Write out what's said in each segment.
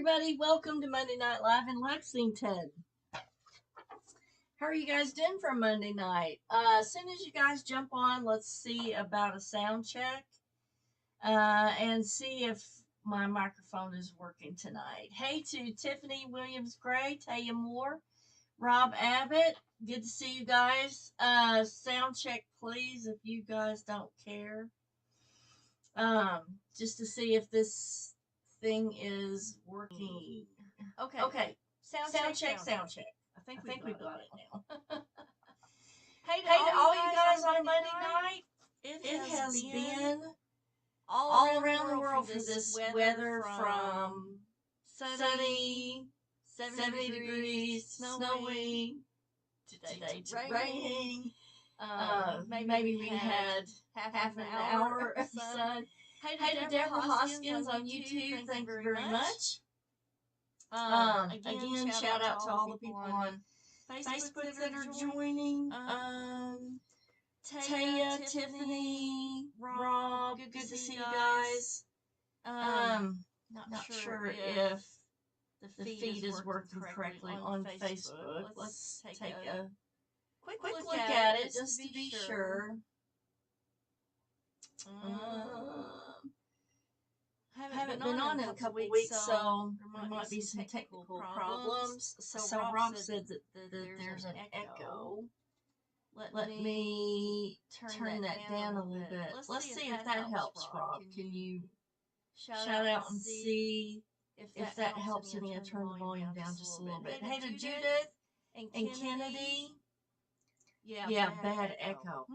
everybody. Welcome to Monday Night Live in Lexington. How are you guys doing for Monday night? As soon as you guys jump on, let's see about a sound check and see if my microphone is working tonight. Hey to Tiffany Williams Gray, Taya Moore, Rob Abbott. Good to see you guys. Sound check, please, if you guys don't care. Just to see if this thing is working. Okay. Sound check. I think we got it now. Hey to all you guys on a Monday night. It has been all around the world for this weather from sunny, 70 degrees, snowy, today to raining. Maybe we had half an hour of sun. Hey to Deborah Hoskins on YouTube, thank you very much. Again, shout out to all the people on Facebook that are joining. Taya, Tiffany, Rob, good to see you guys. Not sure if the feed is working correctly on Facebook. Let's take a quick look at it just to be sure. Haven't been on in a couple weeks, so there might be some technical problems. So Rob said that there's an echo. Let me turn that down a little bit. Let's see if that helps, Rob. Can you shout out and see if that helps any? I turn the volume down just a little bit. Hey to Judith and Kennedy. Yeah, bad echo.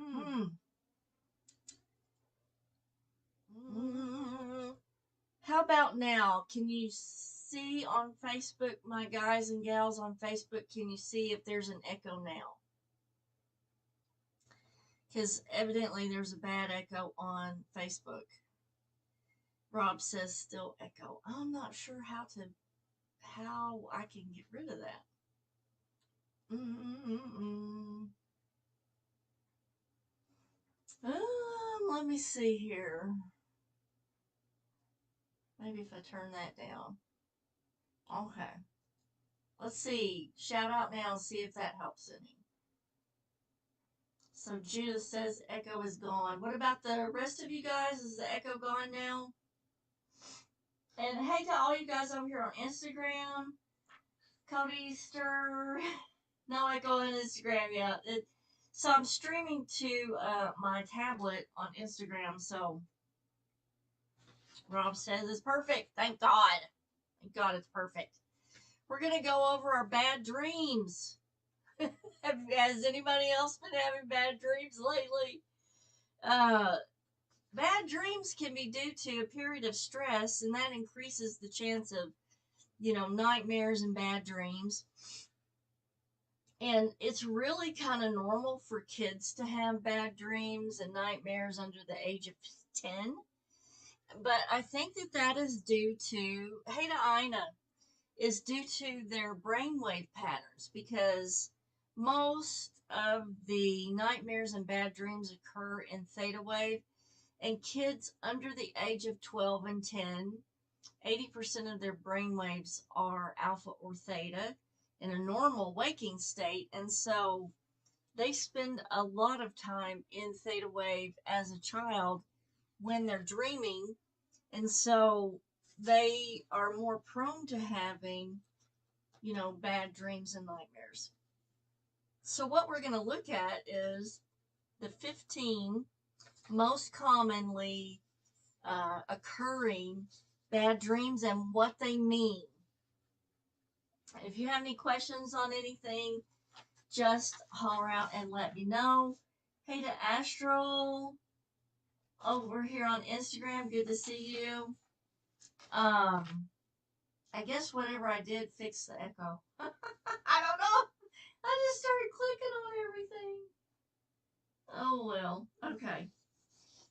How about now? Can you see on Facebook, my guys and gals on Facebook, can you see if there's an echo now? Because evidently there's a bad echo on Facebook. Rob says still echo. I'm not sure how I can get rid of that. Let me see here. Maybe if I turn that down. Okay. Let's see. Shout out now and see if that helps any. So Judith says echo is gone. What about the rest of you guys? Is the echo gone now? And hey to all you guys over here on Instagram. Cody Stir. No echo on Instagram yet. So I'm streaming to my tablet on Instagram. So Rob says it's perfect. Thank God. Thank God it's perfect. We're going to go over our bad dreams. Has anybody else been having bad dreams lately? Bad dreams can be due to a period of stress, and that increases the chance of, nightmares and bad dreams. And it's really kind of normal for kids to have bad dreams and nightmares under the age of 10. But I think that is due to, hey to Ina, is due to their brainwave patterns, because most of the nightmares and bad dreams occur in theta wave, and kids under the age of 12 and 10, 80% of their brain waves are alpha or theta in a normal waking state, and so they spend a lot of time in theta wave as a child when they're dreaming, and so they are more prone to having, bad dreams and nightmares. So what we're going to look at is the 15 most commonly occurring bad dreams and what they mean. If you have any questions on anything, just holler out and let me know. Hey to Astro over here on Instagram, good to see you. I guess whatever I did fixed the echo. I don't know. I just started clicking on everything. Oh well. Okay.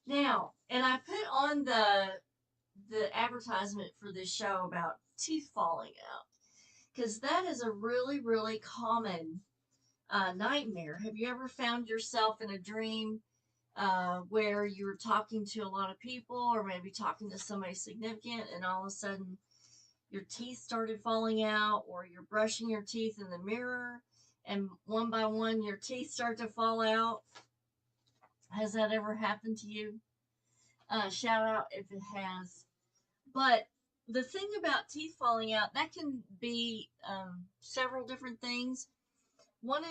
Now, and I put on the advertisement for this show about teeth falling out, because that is a really, really common nightmare. Have you ever found yourself in a dream where you're talking to a lot of people, or maybe talking to somebody significant, and all of a sudden your teeth started falling out, or you're brushing your teeth in the mirror and one by one your teeth start to fall out. Has that ever happened to you? Shout out if it has. But the thing about teeth falling out, that can be several different things. One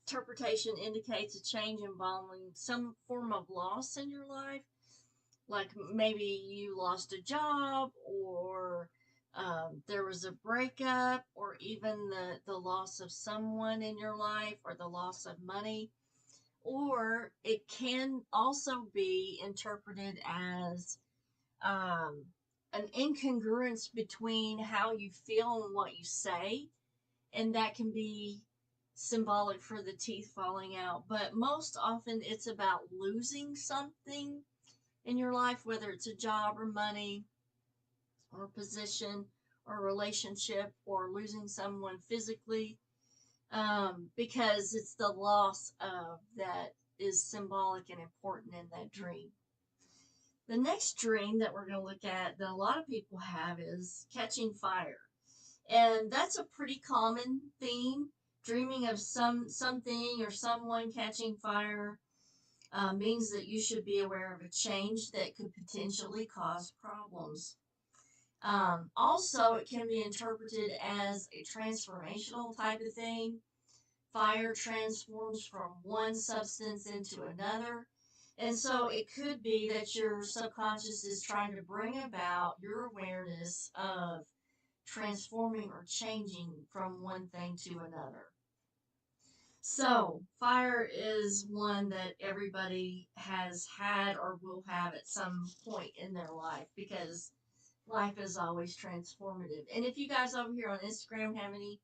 interpretation indicates a change involving some form of loss in your life, like maybe you lost a job, or there was a breakup, or even the loss of someone in your life, or the loss of money. Or it can also be interpreted as um, an incongruence between how you feel and what you say, and that can be symbolic for the teeth falling out. But most often it's about losing something in your life, whether it's a job or money or position or relationship, or losing someone physically, because it's the loss of that is symbolic and important in that dream. The next dream that we're going to look at that a lot of people have is catching fire. And that's a pretty common theme. Dreaming of something or someone catching fire means that you should be aware of a change that could potentially cause problems. Also, it can be interpreted as a transformational type of thing. Fire transforms from one substance into another. And so it could be that your subconscious is trying to bring about your awareness of transforming or changing from one thing to another. So, fire is one that everybody has had or will have at some point in their life, because life is always transformative. And if you guys over here on Instagram have any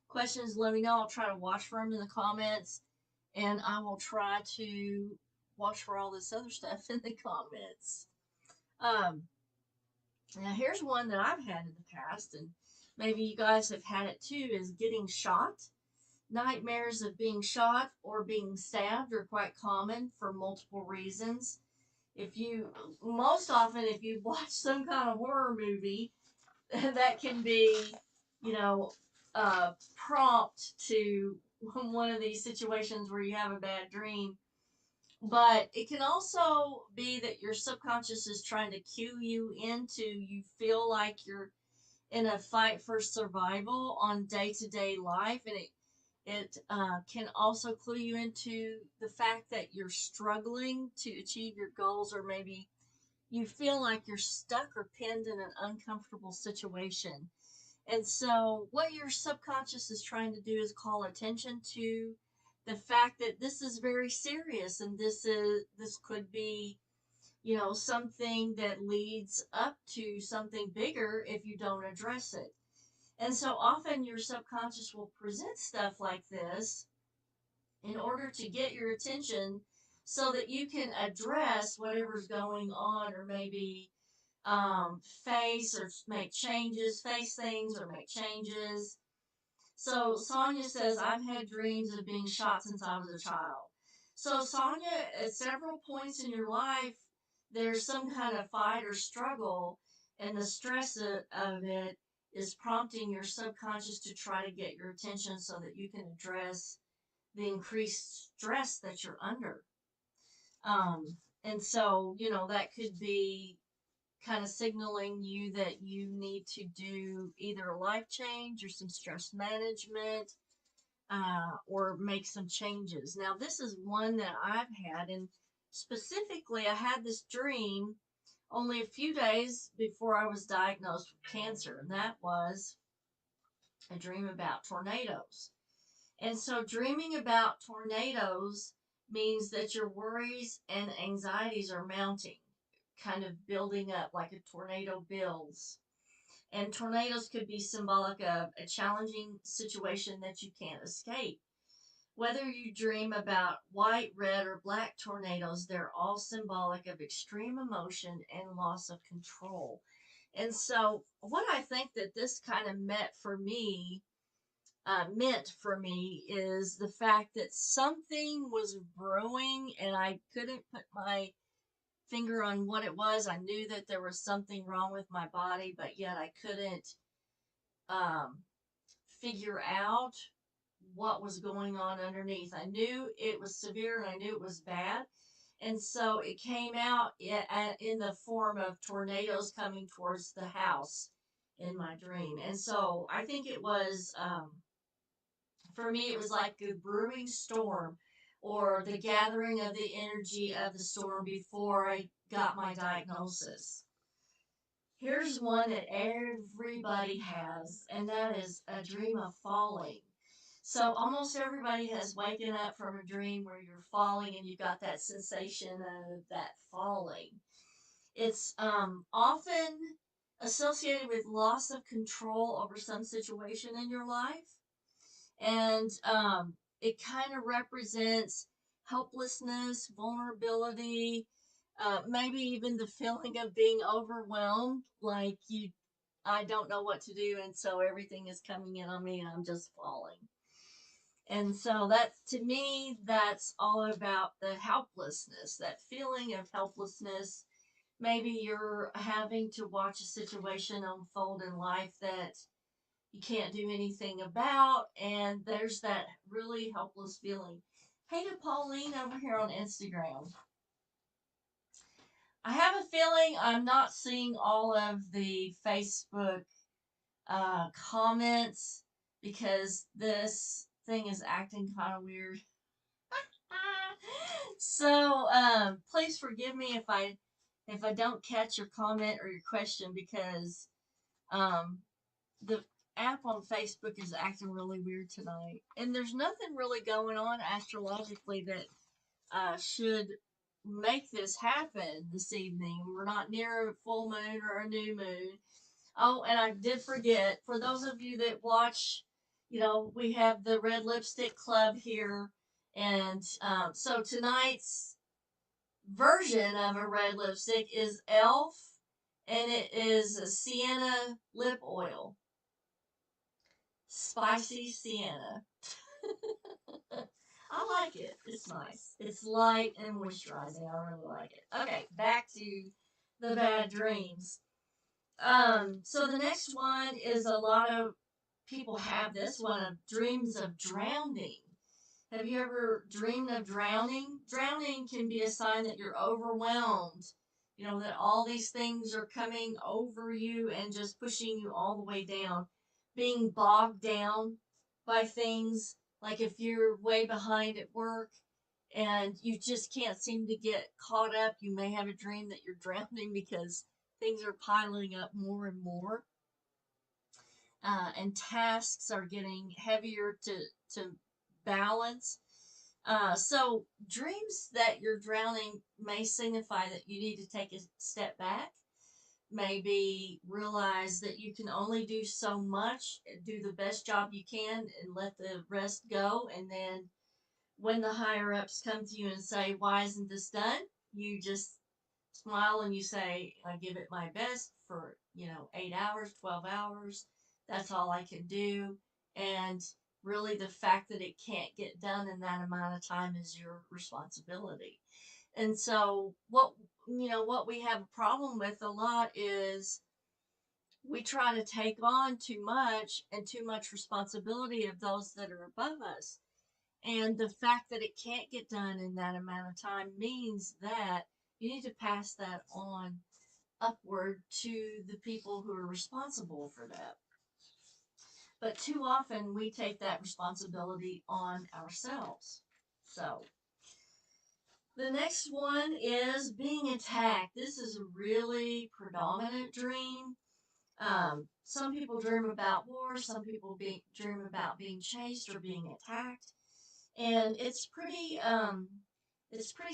questions, let me know. I'll try to watch for them in the comments, and I will try to watch for all this other stuff in the comments. Um, Now, here's one that I've had in the past, and maybe you guys have had it too, is getting shot. Nightmares of being shot or being stabbed are quite common for multiple reasons. Most often, if you watch some kind of horror movie, that can be, you know, prompt to one of these situations where you have a bad dream. But it can also be that your subconscious is trying to cue you into, you feel like you're in a fight for survival on day to day life. And it can also clue you into the fact that you're struggling to achieve your goals, or maybe you feel like you're stuck or pinned in an uncomfortable situation. And so, what your subconscious is trying to do is call attention to the fact that this is very serious, and this could be, something that leads up to something bigger if you don't address it. And so often your subconscious will present stuff like this in order to get your attention so that you can address whatever's going on, or maybe face or make changes, face things or make changes. So Sonia says, I've had dreams of being shot since I was a child. So Sonia, at several points in your life, there's some kind of fight or struggle, and the stress of it is prompting your subconscious to try to get your attention so that you can address the increased stress that you're under. And so, that could be kind of signaling you that you need to do either a life change or some stress management, or make some changes. Now, this is one that I've had, and specifically, I had this dream only a few days before I was diagnosed with cancer, and that was a dream about tornadoes. And so, dreaming about tornadoes means that your worries and anxieties are mounting, kind of building up like a tornado builds. And tornadoes could be symbolic of a challenging situation that you can't escape. Whether you dream about white, red, or black tornadoes, they're all symbolic of extreme emotion and loss of control. And so, what I think that this kind of meant for me is the fact that something was brewing, and I couldn't put my finger on what it was. I knew that there was something wrong with my body, but yet I couldn't um, figure out what was going on underneath. I knew it was severe and I knew it was bad. And so it came out in the form of tornadoes coming towards the house in my dream. And so I think it was, for me, it was like a brewing storm or the gathering of the energy of the storm before I got my diagnosis. Here's one that everybody has, and that is a dream of falling. So almost everybody has waken up from a dream where you're falling and you've got that sensation of that falling. It's often associated with loss of control over some situation in your life, and it kind of represents helplessness, vulnerability, maybe even the feeling of being overwhelmed, like I don't know what to do, and so everything is coming in on me, and I'm just falling. And so that's, to me, that's all about the helplessness, that feeling of helplessness. Maybe you're having to watch a situation unfold in life that you can't do anything about, and there's that really helpless feeling. Hey to Pauline over here on Instagram. I have a feeling I'm not seeing all of the Facebook comments because this thing is acting kind of weird. So please forgive me if I don't catch your comment or your question because um, the app on Facebook is acting really weird tonight, and there's nothing really going on astrologically that should make this happen this evening. We're not near a full moon or a new moon. Oh, and I did forget, for those of you that watch, we have the Red Lipstick Club here. And so tonight's version of a red lipstick is Elf, and it is a sienna lip oil. Spicy sienna. I like it. It's nice. It's light and moisturizing. I really like it. Okay, back to the bad dreams. So the next one is a lot of people have this one of dreams of drowning. Have you ever dreamed of drowning? Drowning can be a sign that you're overwhelmed. That all these things are coming over you and just pushing you all the way down. Being bogged down by things, like if you're way behind at work and you just can't seem to get caught up, you may have a dream that you're drowning because things are piling up more and more. And tasks are getting heavier to balance. So dreams that you're drowning may signify that you need to take a step back, maybe realize that you can only do so much, do the best job you can, and let the rest go. And then when the higher ups come to you and say, "Why isn't this done?" you just smile and you say, "I give it my best for 8 hours, 12 hours. That's all I can do." And really, the fact that it can't get done in that amount of time is your responsibility. And so, what we have a problem with a lot is we try to take on too much and too much responsibility of those that are above us. And the fact that it can't get done in that amount of time means that you need to pass that on upward to the people who are responsible for that. But too often we take that responsibility on ourselves. So the next one is being attacked. This is a really predominant dream. Some people dream about war, some people dream about being chased or being attacked. And it's pretty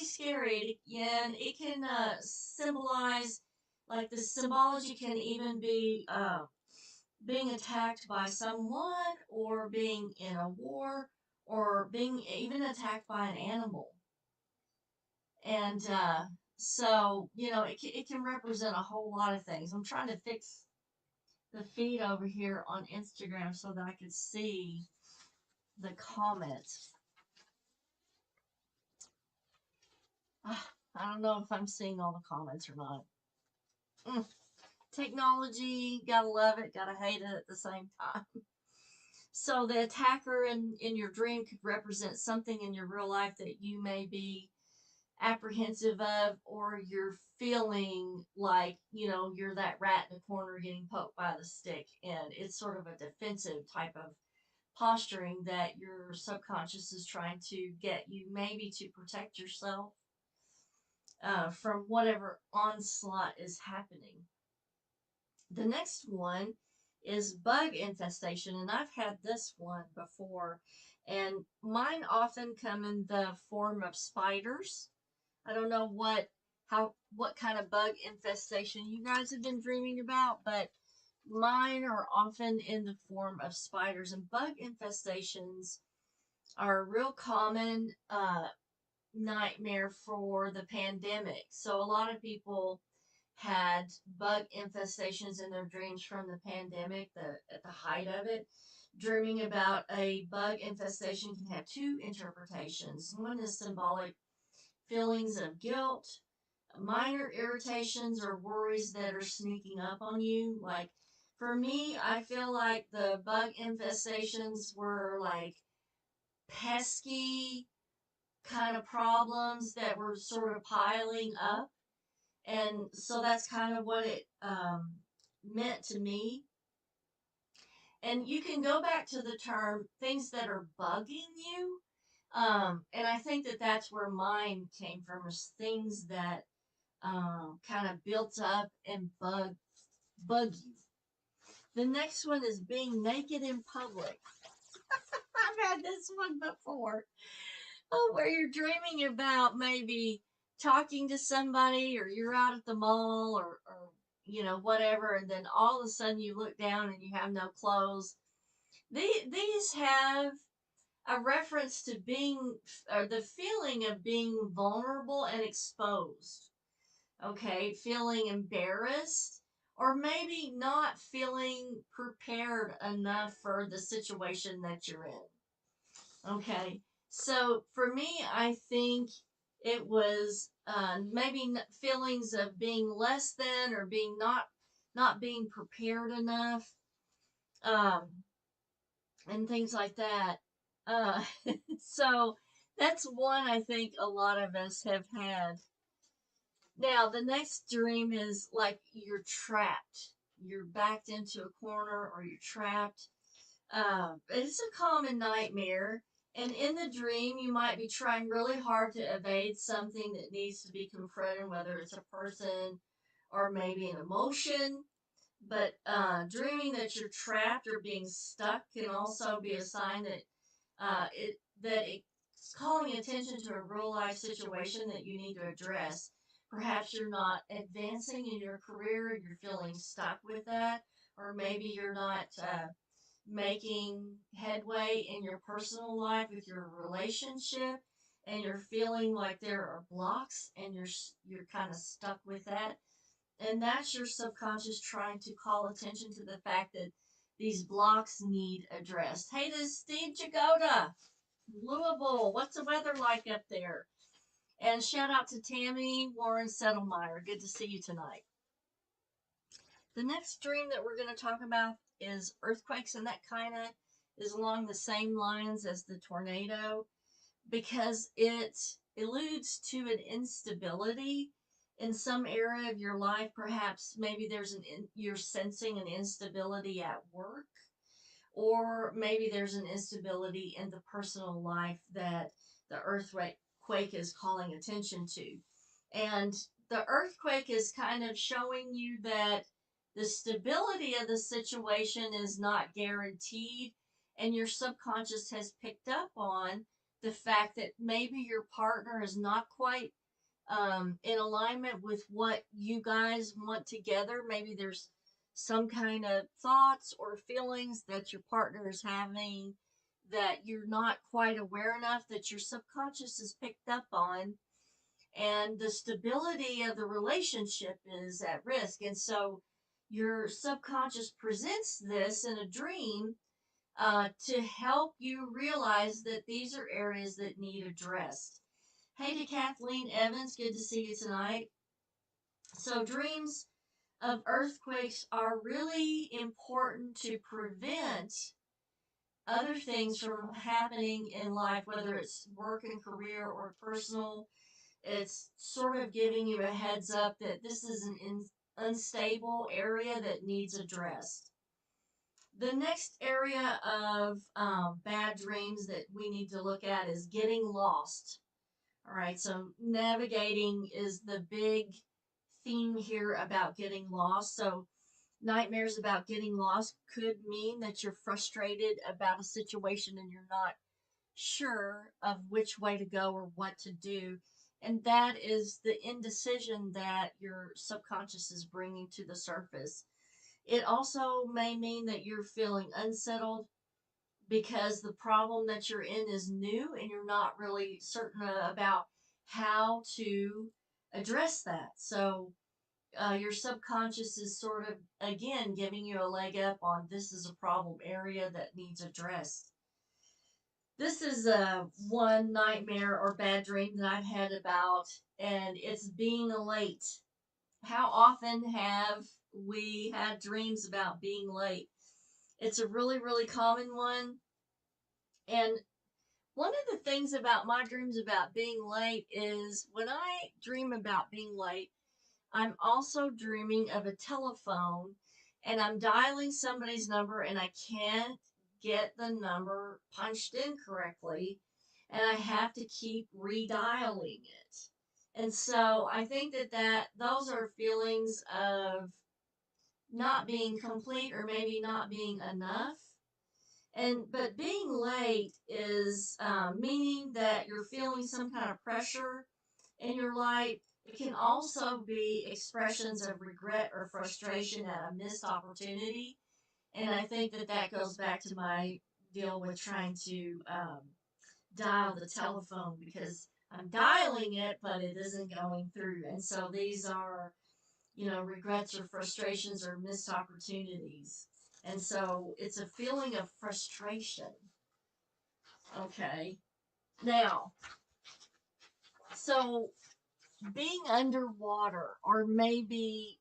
scary, and it can symbolize, like the symbology can even be being attacked by someone or being in a war or being even attacked by an animal. And so it can represent a whole lot of things. I'm trying to fix the feed over here on Instagram so that I could see the comments. I don't know if I'm seeing all the comments or not. Technology, gotta love it, gotta hate it at the same time. So the attacker in your dream could represent something in your real life that you may be apprehensive of, or you're feeling like, you're that rat in the corner getting poked by the stick. And it's sort of a defensive type of posturing that your subconscious is trying to get you maybe to protect yourself from whatever onslaught is happening. The next one is bug infestation, and I've had this one before, and mine often come in the form of spiders. I don't know what kind of bug infestation you guys have been dreaming about, but mine are often in the form of spiders, and bug infestations are a real common nightmare for the pandemic. So a lot of people had bug infestations in their dreams from the pandemic, at the height of it. Dreaming about a bug infestation can have two interpretations. One is symbolic feelings of guilt, minor irritations or worries that are sneaking up on you. Like for me, I feel like the bug infestations were like pesky kind of problems that were sort of piling up. And so that's kind of what it meant to me. And you can go back to the term things that are bugging you. And I think that that's where mine came from, is things that kind of built up and bug you. The next one is being naked in public. I've had this one before. Oh, where you're dreaming about maybe talking to somebody, or you're out at the mall, or whatever, and then all of a sudden you look down and you have no clothes. These have a reference to being, or the feeling of being vulnerable and exposed. Okay, feeling embarrassed, or maybe not feeling prepared enough for the situation that you're in. Okay, so for me, I think it was maybe feelings of being less than, or being not being prepared enough, um, and things like that. Uh, so that's one I think a lot of us have had. Now, the next dream is like you're trapped. You're backed into a corner, or you're trapped. It's a common nightmare. And in the dream, you might be trying really hard to evade something that needs to be confronted, whether it's a person or maybe an emotion. But dreaming that you're trapped or being stuck can also be a sign that it's calling attention to a real life situation that you need to address. Perhaps you're not advancing in your career, you're feeling stuck with that, or maybe you're not making headway in your personal life with your relationship, and you're feeling like there are blocks, and you're kind of stuck with that. And that's your subconscious trying to call attention to the fact that these blocks need addressed. Hey, this is Steve Jagoda, Louisville. What's the weather like up there? And shout out to Tammy Warren Settlemeyer. Good to see you tonight. The next dream that we're going to talk about is earthquakes, and that kind of is along the same lines as the tornado, because it alludes to an instability in some area of your life. Perhaps maybe you're sensing an instability at work, or maybe there's an instability in the personal life that the earthquake is calling attention to. And the earthquake is kind of showing you that the stability of the situation is not guaranteed, and your subconscious has picked up on the fact that maybe your partner is not quite in alignment with what you guys want together. Maybe there's some kind of thoughts or feelings that your partner is having that you're not quite aware enough, that your subconscious has picked up on, and the stability of the relationship is at risk. And so your subconscious presents this in a dream to help you realize that these are areas that need addressed. Hey to Kathleen Evans, good to see you tonight. So dreams of earthquakes are really important to prevent other things from happening in life, whether it's work and career or personal. It's sort of giving you a heads up that this is an unstable area that needs addressed. The next area of bad dreams that we need to look at is getting lost. All right, so navigating is the big theme here about getting lost. So nightmares about getting lost could mean that you're frustrated about a situation and you're not sure of which way to go or what to do. And that is the indecision that your subconscious is bringing to the surface. It also may mean that you're feeling unsettled because the problem that you're in is new and you're not really certain about how to address that. So, your subconscious is sort of, again, giving you a leg up on this is a problem area that needs addressed. This is one nightmare or bad dream that I've had about, and it's being late. How often have we had dreams about being late? It's a really, really common one. And one of the things about my dreams about being late is when I dream about being late, I'm also dreaming of a telephone and I'm dialing somebody's number and I can't get the number punched in correctly and I have to keep redialing it. And so I think that those are feelings of not being complete or maybe not being enough. And but being late is meaning that you're feeling some kind of pressure in your life. It can also be expressions of regret or frustration at a missed opportunity. And I think that goes back to my deal with trying to dial the telephone because I'm dialing it, but it isn't going through. And so these are, regrets or frustrations or missed opportunities. And so it's a feeling of frustration. Okay. Now, so being underwater or maybe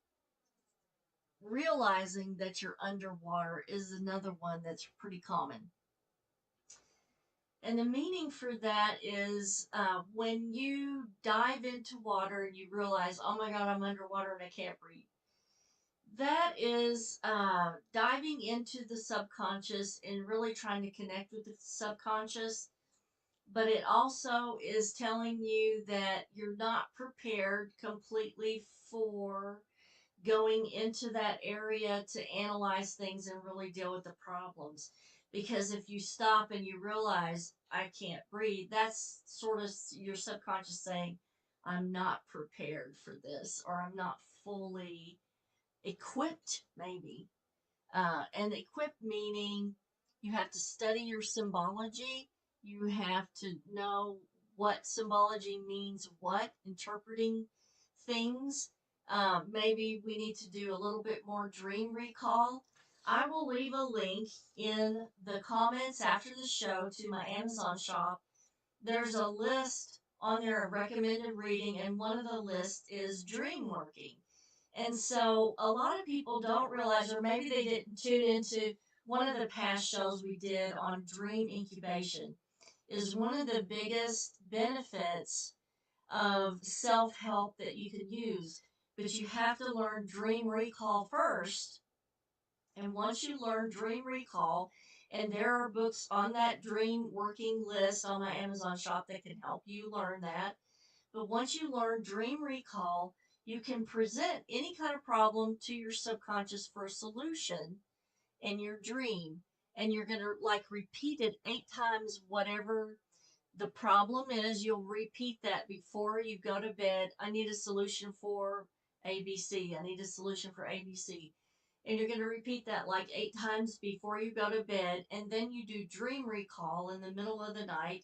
realizing that you're underwater is another one that's pretty common. And the meaning for that is when you dive into water and you realize, oh my God, I'm underwater and I can't breathe. That is diving into the subconscious and really trying to connect with the subconscious. But it also is telling you that you're not prepared completely for going into that area to analyze things and really deal with the problems. Because if you stop and you realize, I can't breathe, that's sort of your subconscious saying, I'm not prepared for this, or I'm not fully equipped, maybe. And equipped meaning you have to study your symbology, you have to know what symbology means, what, interpreting things. Maybe we need to do a little bit more dream recall. I will leave a link in the comments after the show to my Amazon shop. There's a list on there of recommended reading, and one of the lists is dream working. And so a lot of people don't realize, or maybe they didn't tune into one of the past shows we did on dream incubation, is one of the biggest benefits of self help that you can use. But you have to learn dream recall first. And once you learn dream recall, and there are books on that dream working list on my Amazon shop that can help you learn that. But once you learn dream recall, you can present any kind of problem to your subconscious for a solution in your dream. And you're going to like repeat it 8 times, whatever the problem is. You'll repeat that before you go to bed. I need a solution for ABC. I need a solution for ABC. And you're going to repeat that like 8 times before you go to bed. And then you do dream recall in the middle of the night.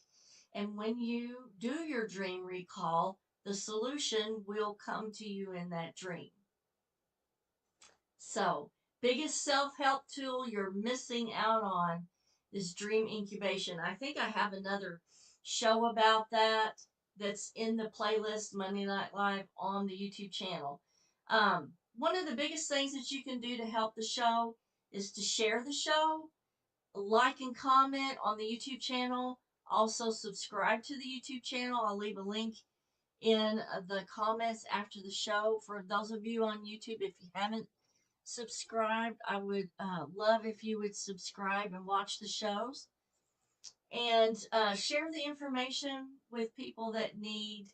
And when you do your dream recall, the solution will come to you in that dream. So, biggest self help tool you're missing out on is dream incubation. I think I have another show about that's in the playlist Monday Night Live on the YouTube channel. one of the biggest things that you can do to help the show is to share the show, like and comment on the YouTube channel. Also, subscribe to the YouTube channel. I'll leave a link in the comments after the show. For those of you on YouTube, if you haven't subscribed, I would love if you would subscribe and watch the shows. And share the information with people that need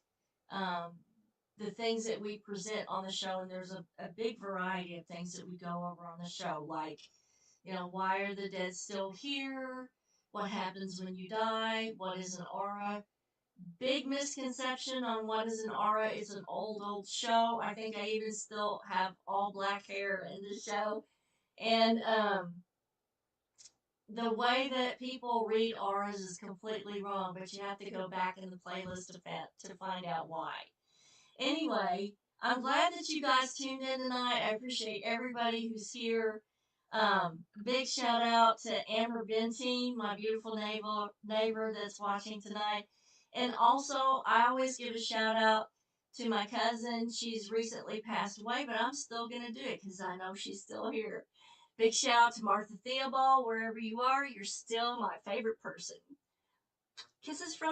um, the things that we present on the show. And there's a big variety of things that we go over on the show, like, why are the dead still here? What happens when you die? What is an aura? Big misconception on what is an aura. It's an old show. I think I even still have all black hair in the show. And the way that people read auras is completely wrong, but you have to go back in the playlist to find out why. Anyway, I'm glad that you guys tuned in tonight. I appreciate everybody who's here. Big shout out to Amber Benteen, my beautiful neighbor that's watching tonight. And also, I always give a shout out to my cousin. She's recently passed away, but I'm still going to do it because I know she's still here. Big shout out to Martha Theobald, wherever you are, you're still my favorite person. Kisses from